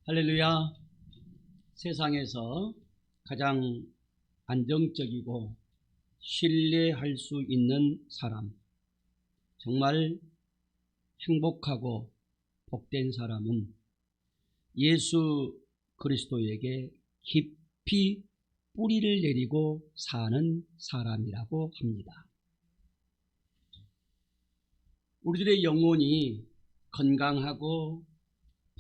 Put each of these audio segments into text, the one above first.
할렐루야. 세상에서 가장 안정적이고 신뢰할 수 있는 사람, 정말 행복하고 복된 사람은 예수 그리스도에게 깊이 뿌리를 내리고 사는 사람이라고 합니다. 우리들의 영혼이 건강하고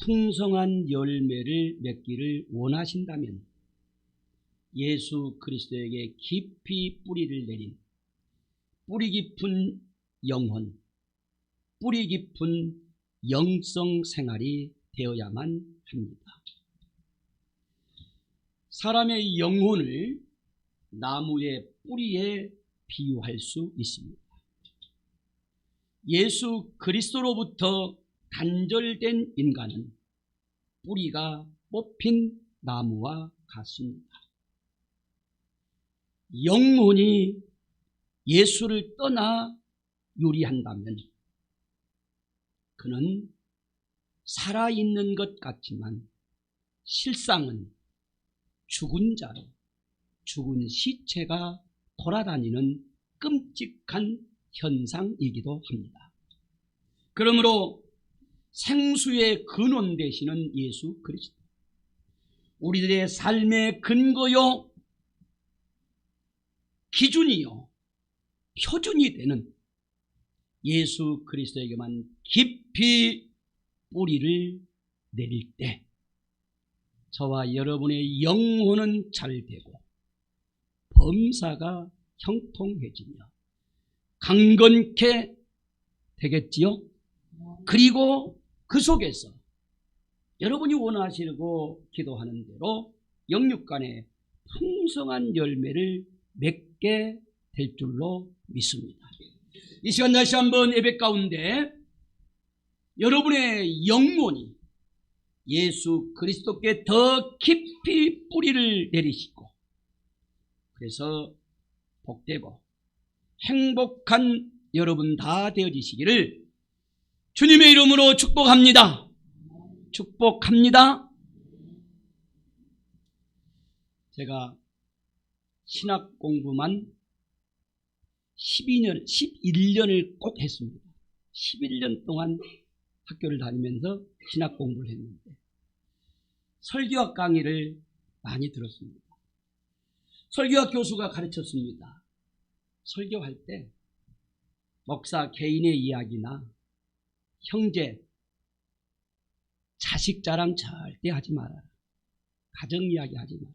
풍성한 열매를 맺기를 원하신다면 예수 그리스도에게 깊이 뿌리를 내린 뿌리 깊은 영혼, 뿌리 깊은 영성 생활이 되어야만 합니다. 사람의 영혼을 나무의 뿌리에 비유할 수 있습니다. 예수 그리스도로부터 단절된 인간은 뿌리가 뽑힌 나무와 같습니다. 영혼이 예수를 떠나 유리한다면 그는 살아있는 것 같지만 실상은 죽은 자로, 죽은 시체가 돌아다니는 끔찍한 현상이기도 합니다. 그러므로 생수의 근원 되시는 예수 그리스도, 우리들의 삶의 근거요 기준이요 표준이 되는 예수 그리스도에게만 깊이 뿌리를 내릴 때 저와 여러분의 영혼은 잘 되고 범사가 형통해지며 강건케 되겠지요. 그리고 그 속에서 여러분이 원하시고 기도하는 대로 영육간의 풍성한 열매를 맺게 될 줄로 믿습니다. 이 시간 다시 한번 예배 가운데 여러분의 영혼이 예수 그리스도께 더 깊이 뿌리를 내리시고 그래서 복되고 행복한 여러분 다 되어지시기를 주님의 이름으로 축복합니다. 축복합니다. 제가 신학 공부만 11년을 꼭 했습니다. 11년 동안 학교를 다니면서 신학 공부를 했는데 설교학 강의를 많이 들었습니다. 설교학 교수가 가르쳤습니다. 설교할 때 목사 개인의 이야기나 형제, 자식 자랑 절대 하지 말아라. 가정 이야기 하지 마라.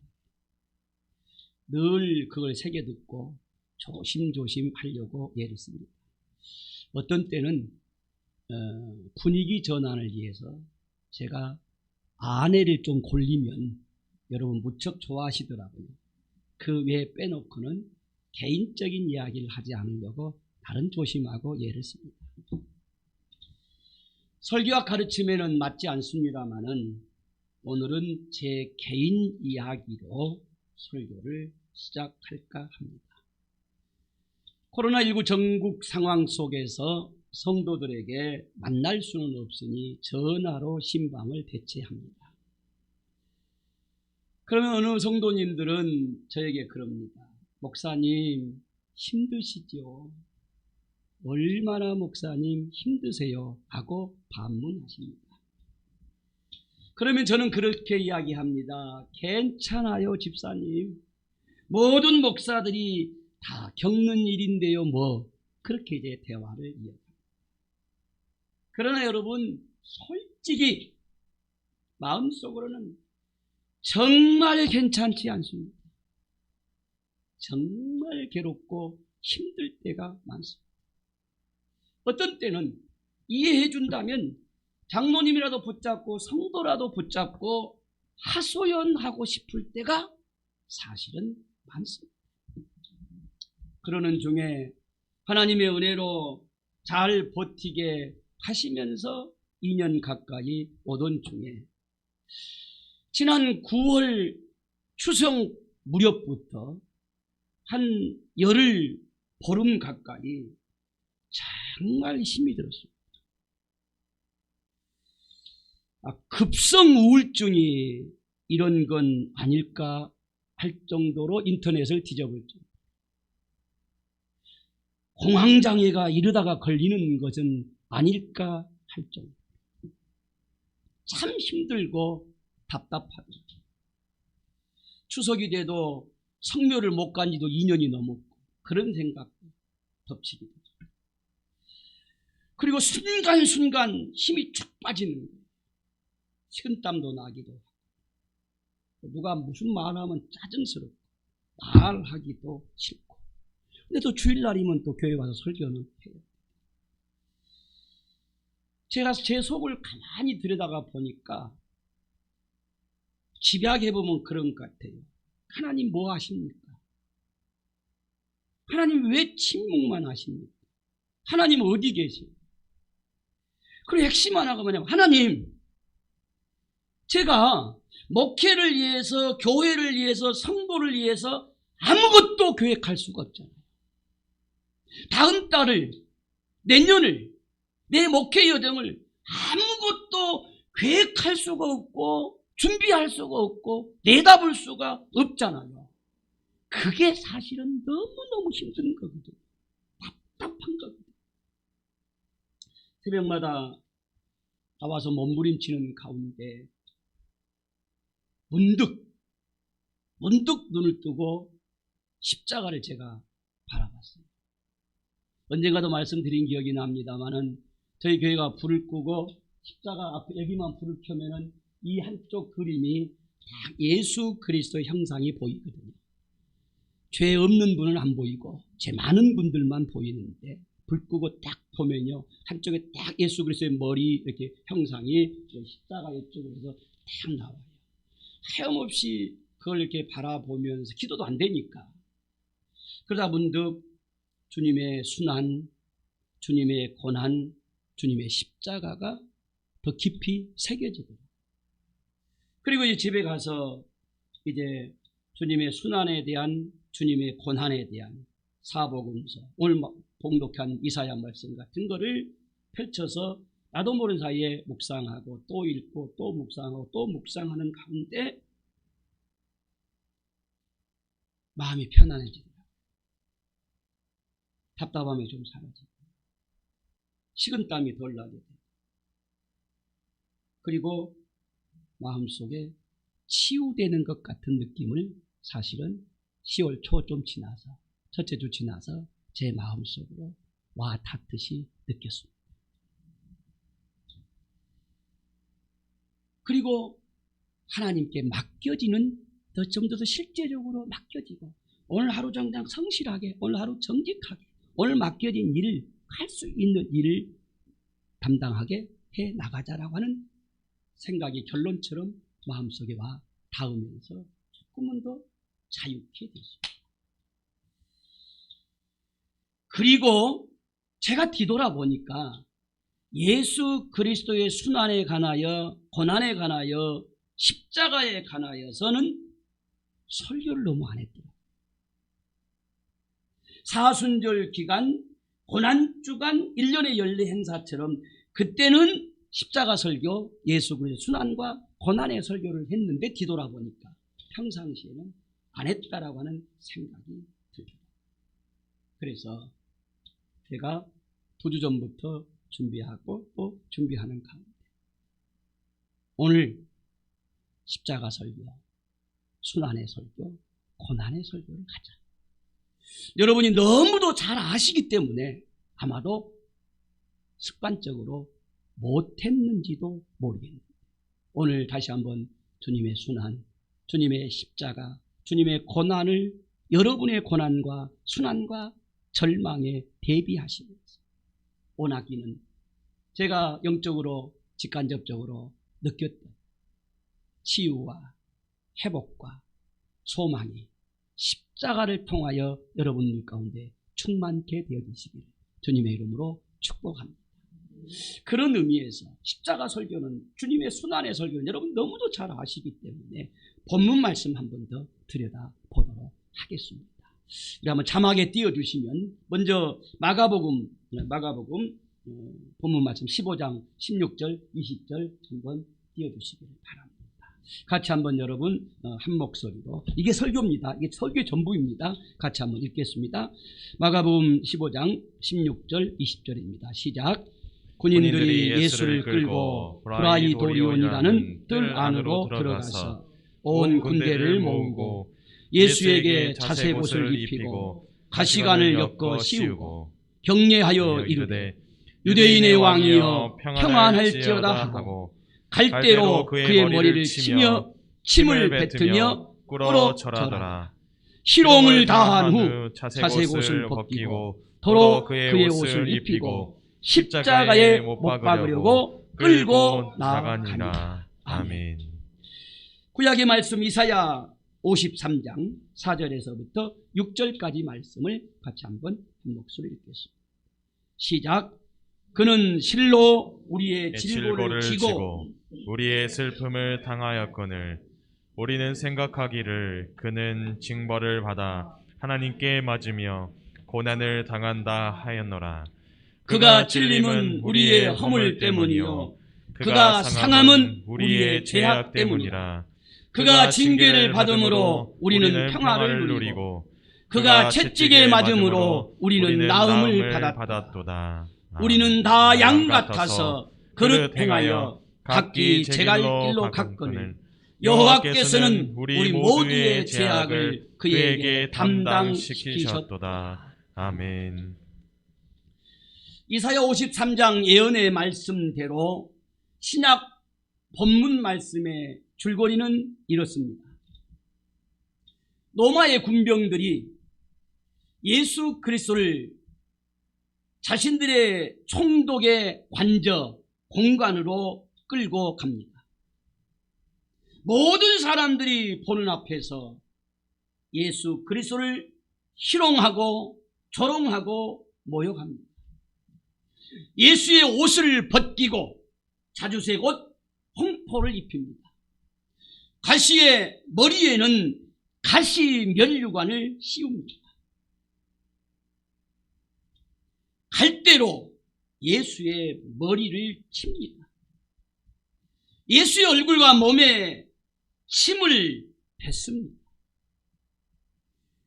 늘 그걸 새겨 듣고 조심조심 하려고 애를 씁니다. 어떤 때는 분위기 전환을 위해서 제가 아내를 좀 골리면 여러분 무척 좋아하시더라고요. 그 외에 빼놓고는 개인적인 이야기를 하지 않으려고 다른 조심하고 애를 씁니다. 설교와 가르침에는 맞지 않습니다만은 오늘은 제 개인 이야기로 설교를 시작할까 합니다. 코로나19 전국 상황 속에서 성도들에게 만날 수는 없으니 전화로 신방을 대체합니다. 그러면 어느 성도님들은 저에게 그럽니다. 목사님 힘드시죠? 얼마나 목사님 힘드세요? 하고 반문하십니다. 그러면 저는 그렇게 이야기합니다. 괜찮아요 집사님. 모든 목사들이 다 겪는 일인데요 그렇게 이제 대화를 이어갑니다. 그러나 여러분 솔직히 마음속으로는 정말 괜찮지 않습니다. 정말 괴롭고 힘들 때가 많습니다. 어떤 때는 이해해 준다면 장로님이라도 붙잡고 성도라도 붙잡고 하소연하고 싶을 때가 사실은 많습니다. 그러는 중에 하나님의 은혜로 잘 버티게 하시면서 2년 가까이 오던 중에 지난 9월 추석 무렵부터 한 열흘 보름 가까이 정말 힘이 들었습니다. 급성 우울증이 이런 건 아닐까 할 정도로 인터넷을 뒤져볼 정도. 공황장애가 이러다가 걸리는 것은 아닐까 할 정도. 참 힘들고 답답하고 추석이 돼도 성묘를 못 간 지도 2년이 넘었고 그런 생각도 덮치게 되죠. 그리고 순간순간 힘이 쭉 빠지는 거예요. 식은땀도 나기도 하고 누가 무슨 말하면 짜증스럽고 말하기도 싫고 근데 또 주일날이면 또 교회 와서 설교는 해요. 제가 제 속을 가만히 들여다가 보니까 집약해보면 그런 것 같아요. 하나님 뭐 하십니까? 하나님 왜 침묵만 하십니까? 하나님 어디 계세요? 그리고 핵심 하나가 뭐냐면 하나님 제가 목회를 위해서 교회를 위해서 성도를 위해서 아무것도 계획할 수가 없잖아요. 다음 달을 내년을 내 목회 여정을 아무것도 계획할 수가 없고 준비할 수가 없고 내다볼 수가 없잖아요. 그게 사실은 너무너무 힘든 거거든요. 답답한 거거든요. 새벽마다 나와서 몸부림치는 가운데 문득 눈을 뜨고 십자가를 제가 바라봤습니다. 언젠가도 말씀드린 기억이 납니다만은 저희 교회가 불을 끄고 십자가 앞에 여기만 불을 켜면은 이 한쪽 그림이 다 예수 그리스도 형상이 보이거든요. 죄 없는 분은 안 보이고 죄 많은 분들만 보이는데 불 끄고 딱 보면요 한쪽에 딱 예수 그리스도의 머리 이렇게 형상이 십자가 이쪽으로 해서 딱 나와요. 하염없이 그걸 이렇게 바라보면서 기도도 안 되니까 그러다 문득 주님의 순환, 주님의 고난, 주님의 십자가가 더 깊이 새겨지더라고요. 그리고 이제 집에 가서 이제 주님의 순환에 대한 주님의 고난에 대한 사복음서 오늘 봉독한 이사야 말씀 같은 거를 펼쳐서 나도 모르는 사이에 묵상하고 또 읽고 또 묵상하고 또 묵상하는 가운데 마음이 편안해지더라고요. 답답함이 좀 사라지고 식은땀이 덜 나게 되고 그리고 마음속에 치유되는 것 같은 느낌을 사실은 10월 초 좀 지나서 첫째 주 지나서 제 마음속으로 와 닿듯이 느꼈습니다. 그리고 하나님께 맡겨지는 좀 더 실제적으로 맡겨지고 오늘 하루 정당 성실하게 오늘 하루 정직하게 오늘 맡겨진 일을 할 수 있는 일을 담당하게 해 나가자라고 하는 생각이 결론처럼 마음속에 와 닿으면서 조금은 더 자유케 됐습니다. 그리고 제가 뒤돌아보니까 예수 그리스도의 순환에 관하여 고난에 관하여 십자가에 관하여서는 설교를 너무 안 했더라고요. 사순절 기간 고난주간 1년의 연례 행사처럼 그때는 십자가 설교 예수 그리스도의 순환과 고난의 설교를 했는데 뒤돌아보니까 평상시에는 안 했다라고 하는 생각이 들더라고요. 그래서 제가 2주 전부터 준비하고 또 준비하는 가운데 오늘 십자가 설교, 순환의 설교, 고난의 설교를 하자. 여러분이 너무도 잘 아시기 때문에 아마도 습관적으로 못했는지도 모르겠는데 오늘 다시 한번 주님의 순환, 주님의 십자가, 주님의 고난을 여러분의 고난과 순환과 절망에 대비하시면서 오나기는 제가 영적으로 직간접적으로 느꼈던 치유와 회복과 소망이 십자가를 통하여 여러분들 가운데 충만케 되어지시기를 주님의 이름으로 축복합니다. 그런 의미에서 십자가 설교는 주님의 순환의 설교는 여러분 너무도 잘 아시기 때문에 본문 말씀 한 번 더 들여다보도록 하겠습니다. 우리 한번 자막에 띄워주시면 먼저 마가복음 본문 말씀 15장 16절 20절 한번 띄워주시기를 바랍니다. 같이 한번 여러분 한 목소리로, 이게 설교입니다. 이게 설교의 전부입니다. 같이 한번 읽겠습니다. 마가복음 15장 16절 20절입니다. 시작. 군인들이 예수를 끌고 브라이도리온이라는 뜰 안으로 들어가서 온 군대를 모으고 예수에게 자색옷을 입히고 가시관을 엮어 씌우고 격려하여 이르되 유대인의 왕이여 평안할지어다 하고 갈대로 그의 머리를 치며 침을 뱉으며 꿇어 절하더라. 희롱을 다한 후 자색옷을 벗기고 도로 그의 옷을 입히고 십자가에 못 박으려고 끌고 나가니라. 아멘. 구약의 말씀 이사야 53장 4절에서부터 6절까지 말씀을 같이 한번 한 목소리 읽겠습니다. 시작. 그는 실로 우리의 질고를 지고 우리의 슬픔을 당하였거늘 우리는 생각하기를 그는 징벌을 받아 하나님께 맞으며 고난을 당한다 하였노라. 그가 찔림은 우리의 허물 때문이요 그가 상함은 우리의 죄악 때문이라. 그가 징계를 받음으로 우리는 평화를 누리고 그가 채찍에 맞음으로 우리는 나음을 받았도다. 우리는 다 양 같아서 그릇 행하여 각기 제갈 길로 갔거늘 여호와께서는 우리 모두의 죄악을 그에게 담당시키셨도다. 아멘. 이사야 53장 예언의 말씀대로 신약 본문 말씀의 줄거리는 이렇습니다. 로마의 군병들이 예수 그리스도를 자신들의 총독의 관저 공간으로 끌고 갑니다. 모든 사람들이 보는 앞에서 예수 그리스도를 희롱하고 조롱하고 모욕합니다. 예수의 옷을 벗기고 자주색 옷 홍포를 입힙니다. 가시의 머리에는 가시 면류관을 씌웁니다. 갈대로 예수의 머리를 칩니다. 예수의 얼굴과 몸에 침을 뱉습니다.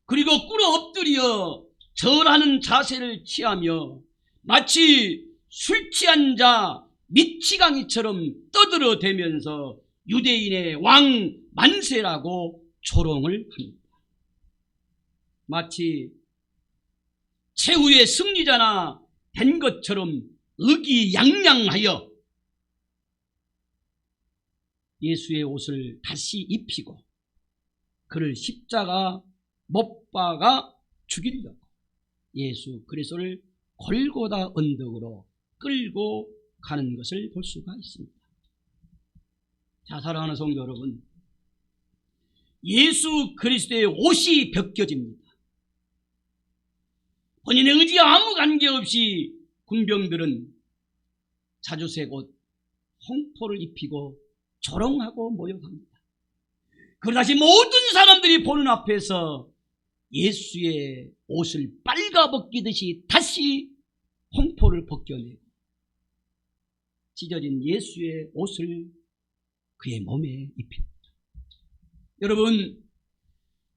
그리고 꿇어 엎드려 절하는 자세를 취하며 마치 술 취한 자 미치광이처럼 떠들어대면서 유대인의 왕 만세라고 조롱을 합니다. 마치 최후의 승리자나 된 것처럼 의기양양하여 예수의 옷을 다시 입히고 그를 십자가 못 박아 죽이려고 예수 그리스도를 골고다 언덕으로 끌고 가는 것을 볼 수가 있습니다. 자, 사랑하는 성도 여러분, 예수 그리스도의 옷이 벗겨집니다. 본인의 의지와 아무 관계없이 군병들은 자주색 옷, 홍포를 입히고 조롱하고 모욕합니다. 그러다시 모든 사람들이 보는 앞에서 예수의 옷을 빨가벗기듯이 다시 홍포를 벗겨내고 찢어진 예수의 옷을 그의 몸에 입힙니다. 여러분,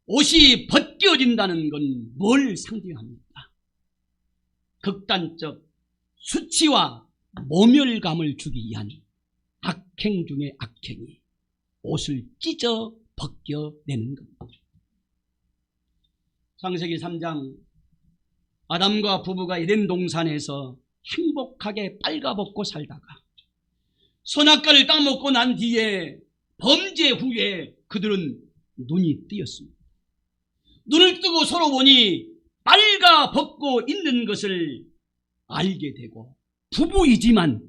옷이 벗겨진다는 건 뭘 상징합니까? 극단적 수치와 모멸감을 주기 위한 악행 중의 악행이 옷을 찢어 벗겨내는 겁니다. 창세기 3장 아담과 부부가 에덴 동산에서 행복하게 빨가벗고 살다가 선악과를 따먹고 난 뒤에 범죄 후에 그들은 눈이 띄었습니다. 눈을 뜨고 서로 보니 빨가벗고 있는 것을 알게 되고 부부이지만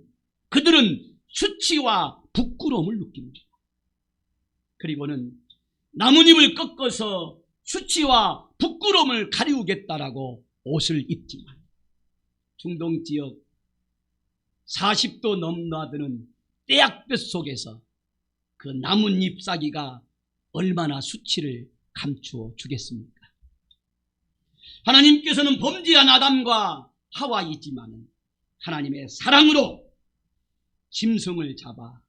그들은 수치와 부끄러움을 느낍니다. 그리고는 나뭇잎을 꺾어서 수치와 부끄러움을 가리우겠다라고 옷을 입지만 중동 지역 40도 넘나드는 떼약볕 속에서 그 나뭇잎 싸기가 얼마나 수치를 감추어 주겠습니까? 하나님께서는 범죄한 아담과 하와이지만 하나님의 사랑으로 짐승을 잡아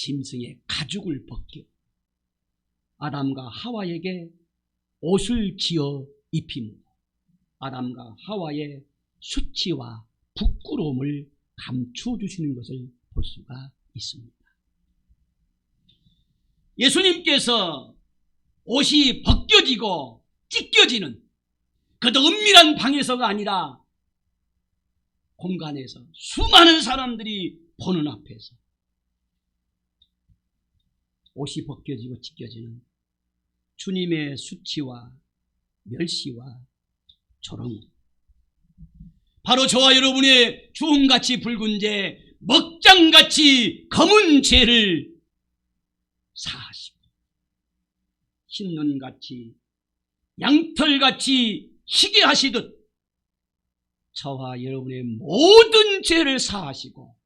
짐승의 가죽을 벗겨 아담과 하와에게 옷을 지어 입힘으로 아담과 하와의 수치와 부끄러움을 감추어 주시는 것을 볼 수가 있습니다. 예수님께서 옷이 벗겨지고 찢겨지는 그도 은밀한 방에서가 아니라 공간에서 수많은 사람들이 보는 앞에서 옷이 벗겨지고 찢겨지는 주님의 수치와 멸시와 조롱, 바로 저와 여러분의 주홍같이 붉은 죄, 먹장같이 검은 죄를 사하시고 흰눈같이 양털같이 희게 하시듯 저와 여러분의 모든 죄를 사하시고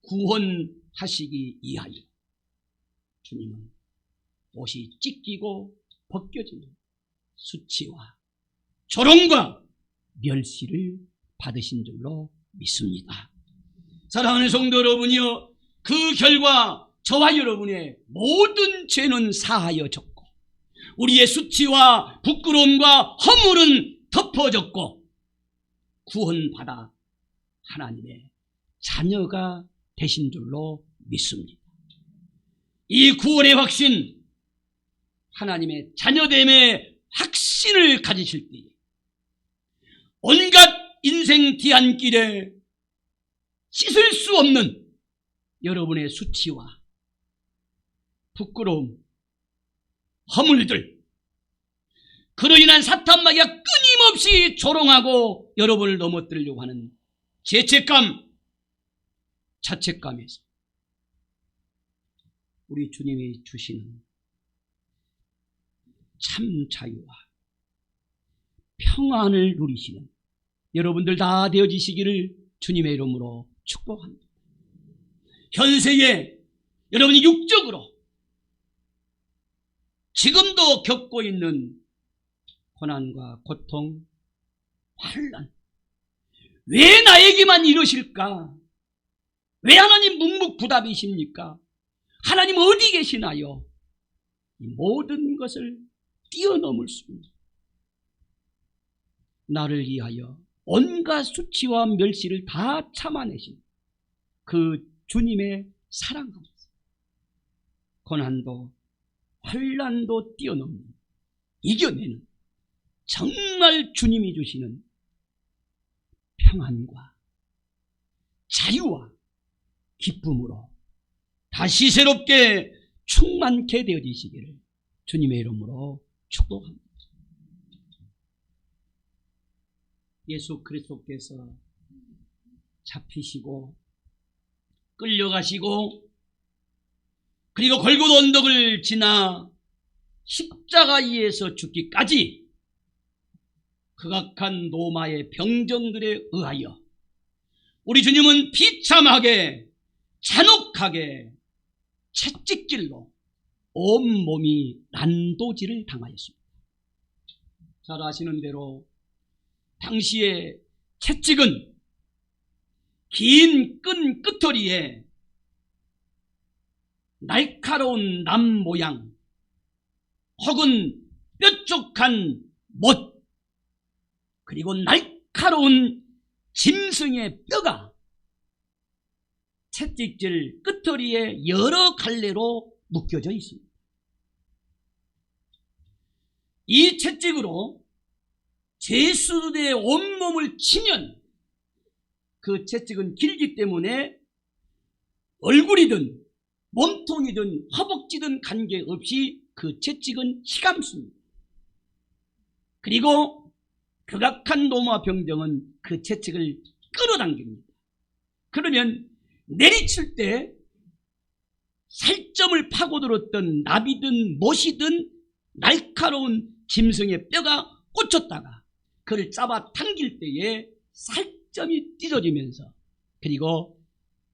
구원하시기 위하여 주님은 옷이 찢기고 벗겨지는 수치와 조롱과 멸시를 받으신 줄로 믿습니다. 사랑하는 성도 여러분이여, 그 결과 저와 여러분의 모든 죄는 사하여졌고 우리의 수치와 부끄러움과 허물은 덮어졌고 구원받아 하나님의 자녀가 되신 줄로 믿습니다. 이 구원의 확신, 하나님의 자녀됨의 확신을 가지실 때에 온갖 인생 뒤안길에 씻을 수 없는 여러분의 수치와 부끄러움, 허물들, 그로 인한 사탄마귀가 끊임없이 조롱하고 여러분을 넘어뜨리려고 하는 죄책감, 자책감에서 우리 주님이 주시는 참 자유와 평안을 누리시는 여러분들 다 되어지시기를 주님의 이름으로 축복합니다. 현세에 여러분이 육적으로 지금도 겪고 있는 고난과 고통, 환난, 왜 나에게만 이러실까? 왜 하나님 묵묵부답이십니까? 하나님 어디 계시나요? 이 모든 것을 뛰어넘을 수 있는 나를 위하여 온갖 수치와 멸시를 다 참아내신 그 주님의 사랑 안에서 고난도 환난도 뛰어넘는, 이겨내는 정말 주님이 주시는 평안과 자유와 기쁨으로 다시 새롭게 충만케 되어지시기를 주님의 이름으로 축복합니다. 예수 그리스도께서 잡히시고 끌려가시고 그리고 골고다 언덕을 지나 십자가에서 죽기까지 극악한 로마의 병정들에 의하여 우리 주님은 비참하게 잔혹하게 채찍질로 온몸이 난도질을 당하였습니다. 잘 아시는 대로 당시에 채찍은 긴 끈 끝털이에 날카로운 남 모양 혹은 뾰족한 못 그리고 날카로운 짐승의 뼈가 채찍질 끝털이에 여러 갈래로 묶여져 있습니다. 이 채찍으로 제수들의 온몸을 치면 그 채찍은 길기 때문에 얼굴이든 몸통이든 허벅지든 관계없이 그 채찍은 휘감습니다. 그리고 극악한 로마 병정은 그 채찍을 끌어당깁니다. 그러면 내리칠 때 살점을 파고들었던 나비든 못이든 날카로운 짐승의 뼈가 꽂혔다가 그를 잡아 당길 때에 살점이 찢어지면서 그리고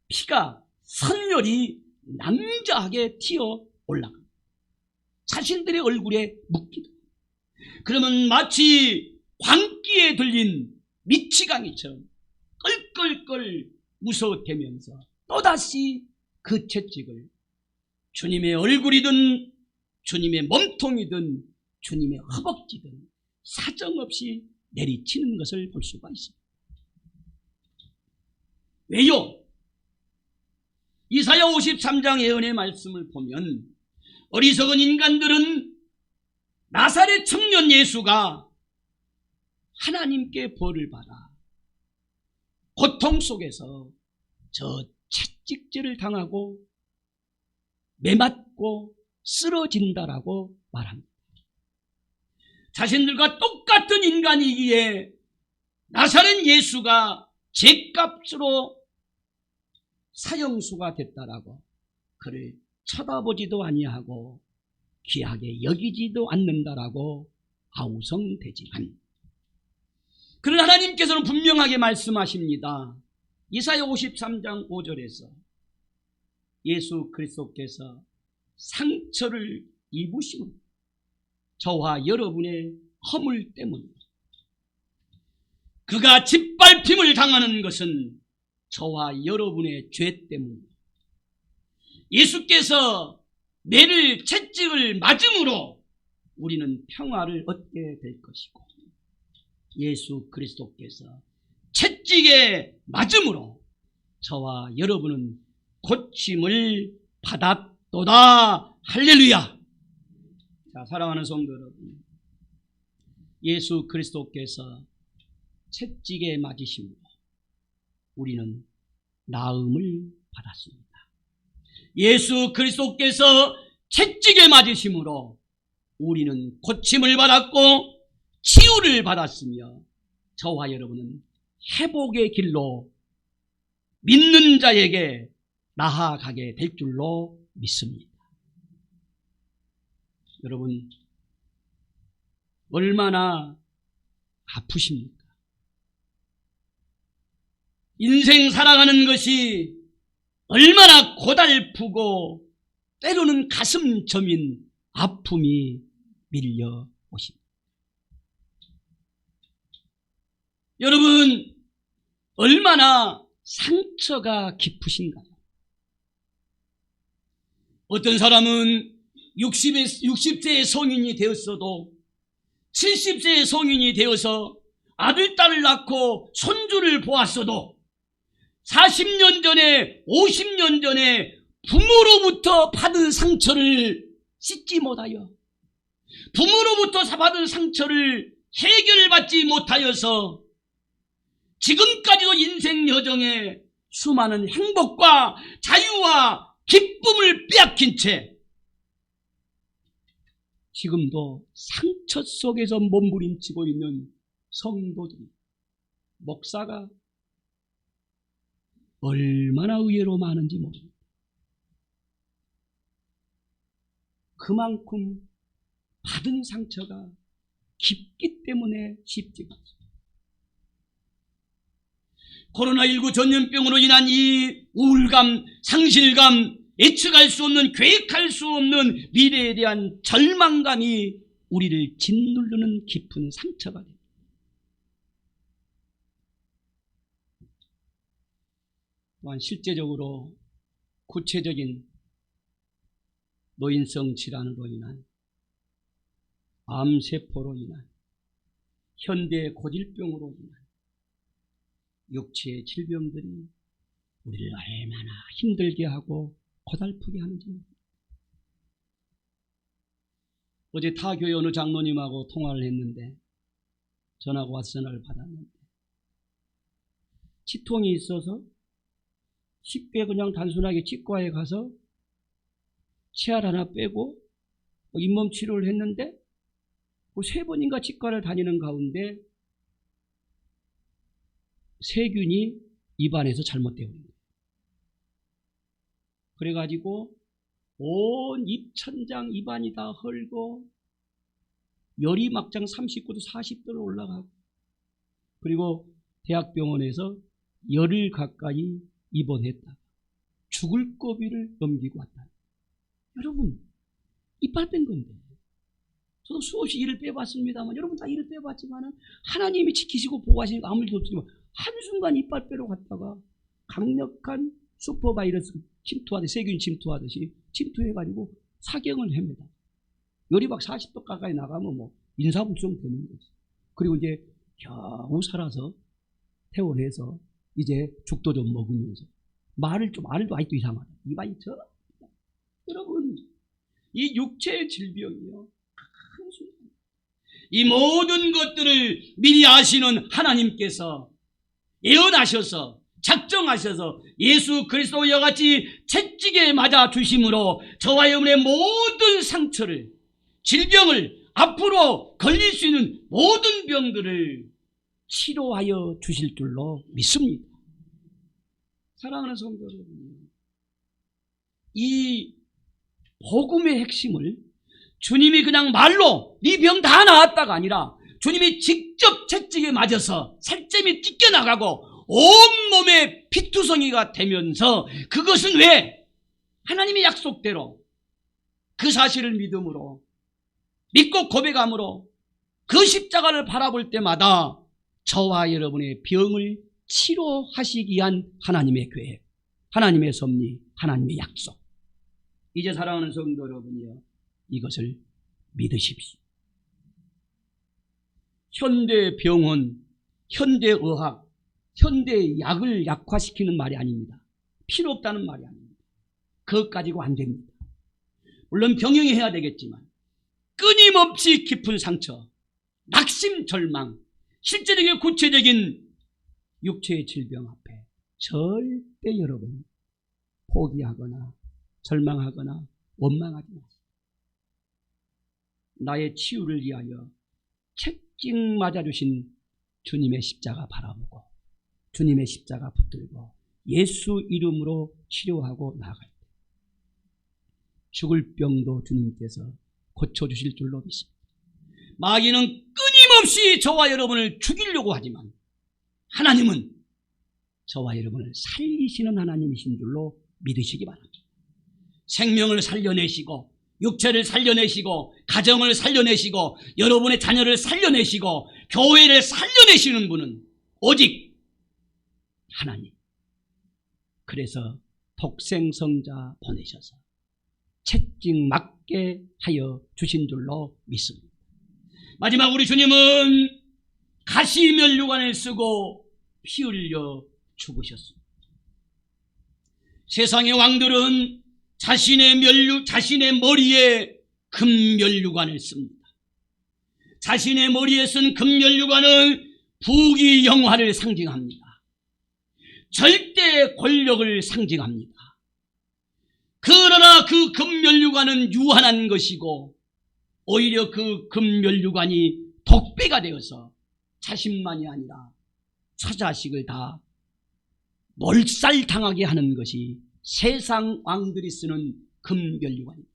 피가 선멸이 낭자하게 튀어 올라갑니다. 자신들의 얼굴에 묻기도. 그러면 마치 광기에 들린 미치광이처럼 끌끌끌 무서워대면서 또다시 그 채찍을 주님의 얼굴이든 주님의 몸통이든 주님의 허벅지든 사정없이 내리치는 것을 볼 수가 있습니다. 왜요? 이사야 53장 예언의 말씀을 보면 어리석은 인간들은 나사렛 청년 예수가 하나님께 벌을 받아 고통 속에서 저 채찍질을 당하고 매맞고 쓰러진다라고 말합니다. 자신들과 똑같은 인간이기에 나사렛 예수가 죗값으로 사형수가 됐다라고 그를 쳐다보지도 아니하고 귀하게 여기지도 않는다라고 아우성되지만, 그러나 하나님께서는 분명하게 말씀하십니다. 이사야 53장 5절에서 예수 그리스도께서 상처를 입으심으로 저와 여러분의 허물 때문에, 그가 짓밟힘을 당하는 것은 저와 여러분의 죄 때문에, 예수께서 매를 채찍을 맞음으로 우리는 평화를 얻게 될 것이고, 예수 그리스도께서 채찍에 맞음으로 저와 여러분은 고침을 받았도다. 할렐루야. 자, 사랑하는 성도 여러분, 예수 그리스도께서 채찍에 맞으심으로 우리는 나음을 받았습니다. 예수 그리스도께서 채찍에 맞으심으로 우리는 고침을 받았고 치유를 받았으며 저와 여러분은 회복의 길로 믿는 자에게 나아가게 될 줄로 믿습니다. 여러분, 얼마나 아프십니까? 인생 살아가는 것이 얼마나 고달프고 때로는 가슴 저민 아픔이 밀려오십니다. 여러분, 얼마나 상처가 깊으신가요? 어떤 사람은 60세의 성인이 되었어도 70세의 성인이 되어서 아들, 딸을 낳고 손주를 보았어도 40년 전에 50년 전에 부모로부터 받은 상처를 씻지 못하여, 부모로부터 받은 상처를 해결받지 못하여서 지금까지도 인생 여정에 수많은 행복과 자유와 기쁨을 빼앗긴 채 지금도 상처 속에서 몸부림치고 있는 성도들, 목사가 얼마나 의외로 많은지 모릅니다. 그만큼 받은 상처가 깊기 때문에 쉽지가 않습니다. 코로나19 전염병으로 인한 이 우울감, 상실감, 예측할 수 없는, 계획할 수 없는 미래에 대한 절망감이 우리를 짓누르는 깊은 상처가 됩니다. 또한 실제적으로 구체적인 노인성 질환으로 인한, 암세포로 인한, 현대 고질병으로 인한 육체의 질병들이 우리를 얼마나 힘들게 하고 고달프게 하는지. 어제 타교회 어느 장로님하고 통화를 했는데, 전화가 와서 전화를 받았는데, 치통이 있어서 쉽게 그냥 단순하게 치과에 가서 치아 하나 빼고 잇몸 치료를 했는데 3번인가 치과를 다니는 가운데 세균이 입안에서 잘못되어 있는 거예요. 그래가지고 온 입천장 입안이 다 헐고 열이 막장 39도 40도로 올라가고, 그리고 대학병원에서 열흘 가까이 입원했다. 죽을 고비를 넘기고 왔다. 여러분, 이빨 뺀 건데, 저도 수없이 이를 빼봤습니다만, 여러분 다 이를 빼봤지만 하나님이 지키시고 보호하시는 거 아무 일도 없지만 한순간 이빨 빼러 갔다가 강력한 슈퍼바이러스 침투하듯이, 세균 침투하듯이 침투해가지고 사경을 헤매다. 열이 막 40도 가까이 나가면 뭐 인사불성 되는 거지. 그리고 이제 겨우 살아서 퇴원해서 이제 죽도 좀 먹으면서 말도 아직도 이상하다. 입안이 여러분, 이 육체의 질병이요, 이 모든 것들을 미리 아시는 하나님께서 예언하셔서 작정하셔서 예수 그리스도와 같이 채찍에 맞아 주심으로 저와 여러분의 모든 상처를, 질병을, 앞으로 걸릴 수 있는 모든 병들을 치료하여 주실 줄로 믿습니다. 사랑하는 성도 여러분, 이 복음의 핵심을 주님이 그냥 말로 네 병 다 나았다가 아니라 주님이 직접 채찍에 맞아서 살점이 찢겨나가고 온몸에 피투성이가 되면서, 그것은 왜? 하나님의 약속대로 그 사실을 믿음으로 믿고 고백함으로 그 십자가를 바라볼 때마다 저와 여러분의 병을 치료하시기 위한 하나님의 계획, 하나님의 섭리, 하나님의 약속. 이제 사랑하는 성도 여러분이요, 이것을 믿으십시오. 현대 병원, 현대 의학, 현대 약을 약화시키는 말이 아닙니다. 필요 없다는 말이 아닙니다. 그것 가지고 안 됩니다. 물론 병행해야 되겠지만 끊임없이 깊은 상처, 낙심, 절망, 실제적인 구체적인 육체의 질병 앞에 절대 여러분 포기하거나 절망하거나 원망하지 마세요. 나의 치유를 위하여 채찍 맞아주신 주님의 십자가 바라보고 주님의 십자가 붙들고 예수 이름으로 치료하고 나아갈 때 죽을 병도 주님께서 고쳐주실 줄로 믿습니다. 마귀는 끊임없이 저와 여러분을 죽이려고 하지만 하나님은 저와 여러분을 살리시는 하나님이신 줄로 믿으시기 바랍니다. 생명을 살려내시고 육체를 살려내시고 가정을 살려내시고 여러분의 자녀를 살려내시고 교회를 살려내시는 분은 오직 하나님. 그래서 독생성자 보내셔서 채찍 맞게 하여 주신 줄로 믿습니다. 마지막 우리 주님은 가시면류관을 쓰고 피 흘려 죽으셨습니다. 세상의 왕들은 자신의 머리에 금면류관을 씁니다. 자신의 머리에 쓴 금면류관은 부귀영화를 상징합니다. 절대 권력을 상징합니다. 그러나 그 금면류관은 유한한 것이고 오히려 그 금면류관이 독배가 되어서 자신만이 아니라 처자식을 다 몰살당하게 하는 것이 세상 왕들이 쓰는 금면류관입니다.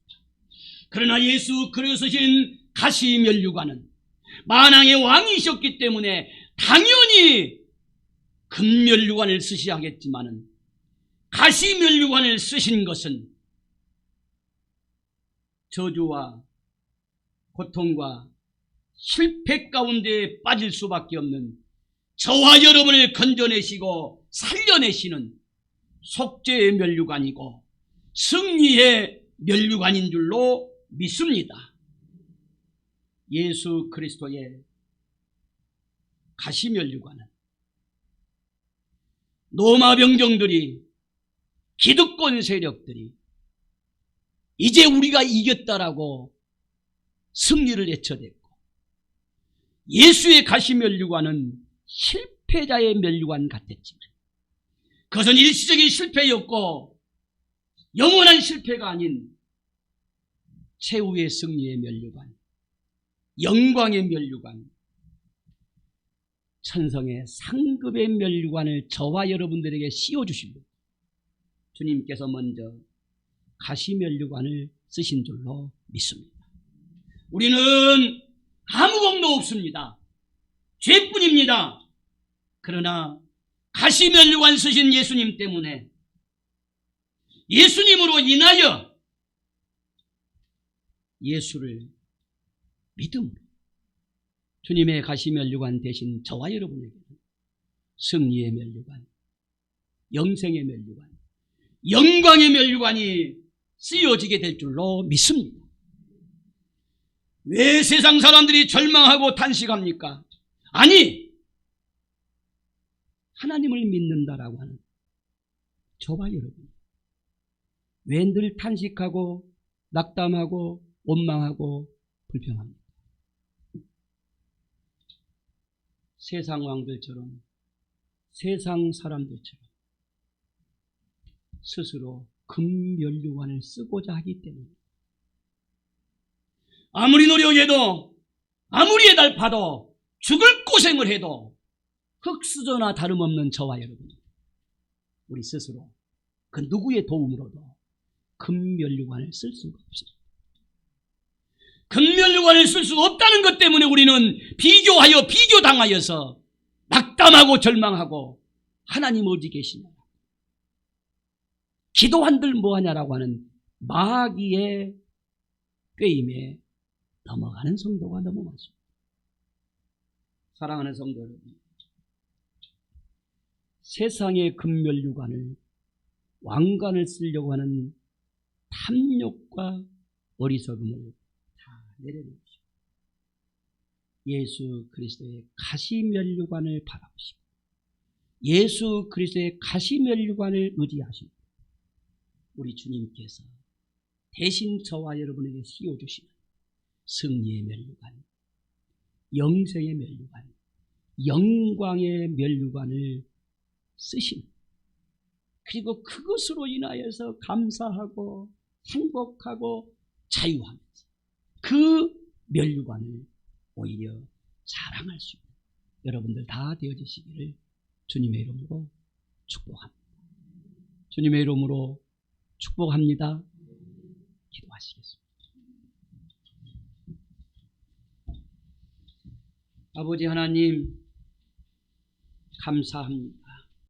그러나 예수 그리스도 쓰신 가시면류관은 만왕의 왕이셨기 때문에 당연히 금면류관을 쓰셔야 하겠지만은 가시면류관을 쓰신 것은 저주와 고통과 실패 가운데 빠질 수밖에 없는 저와 여러분을 건져내시고 살려내시는 속죄의 면류관이고 승리의 면류관인 줄로 믿습니다. 예수 그리스도의 가시면류관은 로마 병정들이, 기득권 세력들이 이제 우리가 이겼다라고 승리를 외쳐댔고, 예수의 가시면류관은 실패자의 면류관 같았지만 그것은 일시적인 실패였고 영원한 실패가 아닌 최후의 승리의 면류관, 영광의 면류관, 천성의 상급의 면류관을 저와 여러분들에게 씌워주시고 주님께서 먼저 가시면류관을 쓰신 줄로 믿습니다. 우리는 아무 공도 없습니다. 죄뿐입니다. 그러나 가시면류관 쓰신 예수님 때문에, 예수님으로 인하여 예수를 믿음으로 주님의 가시면류관 대신 저와 여러분에게 승리의 면류관, 영생의 면류관, 영광의 면류관이 쓰여지게 될 줄로 믿습니다. 왜 세상 사람들이 절망하고 탄식합니까? 아니, 하나님을 믿는다라고 하는 저와 여러분, 왜 늘 탄식하고 낙담하고 원망하고 불평합니까? 세상 왕들처럼, 세상 사람들처럼 스스로 금면류관을 쓰고자 하기 때문에 아무리 노력해도, 아무리 애달파도, 죽을 고생을 해도 흙수저나 다름없는 저와 여러분, 우리 스스로 그 누구의 도움으로도 금면류관을 쓸 수가 없습니다. 금면류관을 쓸 수가 없다는 것 때문에 우리는 비교당하여서 낙담하고 절망하고 하나님 어디 계시냐, 기도한들 뭐하냐라고 하는 마귀의 꾀임에 넘어가는 성도가 너무 많습니다. 사랑하는 성도 여러분, 세상의 금면류관을, 왕관을 쓰려고 하는 탐욕과 어리석음을 다 내려놓으시고 예수 그리스도의 가시면류관을 바라보시고 예수 그리스도의 가시면류관을 의지하시고 우리 주님께서 대신 저와 여러분에게 씌워주시는 승리의 면류관, 영생의 면류관, 영광의 면류관을 쓰신, 그리고 그것으로 인하여서 감사하고 행복하고 자유하면서 그 면류관을 오히려 자랑할 수 있는 여러분들 다 되어지시기를 주님의 이름으로 축복합니다. 주님의 이름으로 축복합니다. 기도하시겠습니다. 아버지 하나님, 감사합니다.